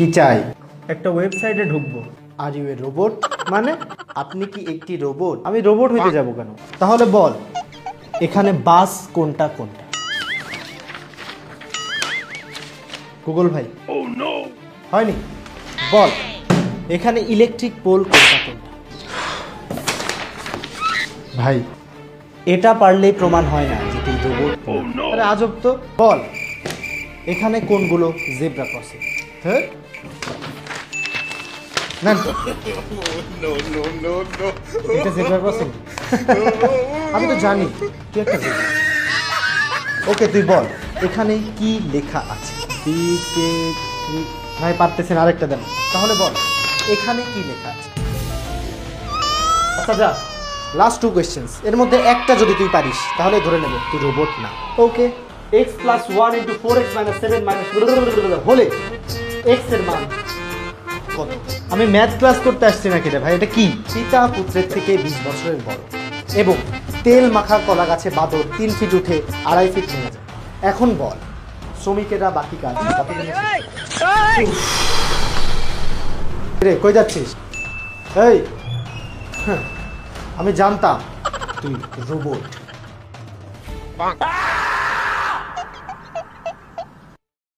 কি চাই? একটা ওয়েবসাইটে ঢুকবো। Are U A robot? মানে আপনি কি একটি রোবট? আমি রোবট হইতে যাব কেন? তাহলে বল এখানে বাস কোনটা কোনটা? গুগল ভাই হয়নি, বল এখানে ইলেকট্রিক পোল কোনটা কোনটা? ভাই এটা পারলেই প্রমাণ হয় না যে তুই রোবট। আরে আজব তো, বল এখানে কোনগুলো জেব্রা ক্রসিং? হ্যাঁ না এটা জেব্রা ক্রসিং? আমি তো জানি তুই একটা জেব্রা। ওকে তুই বল এখানে কি লেখা আছে? ভাই পারতেছেন, আরেকটা দেন। তাহলে বল এখানে কি লেখা আছে? আচ্ছা যা, লাস্ট 2 কোয়েশ্চেন্স, এর মধ্যে একটা যদি তুই পারিস তাহলে ধরে নেব তুই রোবট না। ওকে, x + 1 * 4x - 7 - হলে x এর মান কত? আমি ম্যাথ ক্লাস করতে আসছি নাকি রে ভাই? এটা কি? পিতা পুত্রের থেকে 20 বছরের বড় এবং তেল মাখা কলা গাছে বাদর 3 ফিট উঠে 2.5 ফিট নেমে যায়। এখন বল শ্রমিকেরা বাকি কাজ কত দিনে শেষ করে? রে কই যাচ্ছিস? এই আমি জানতাম তুই রোবট।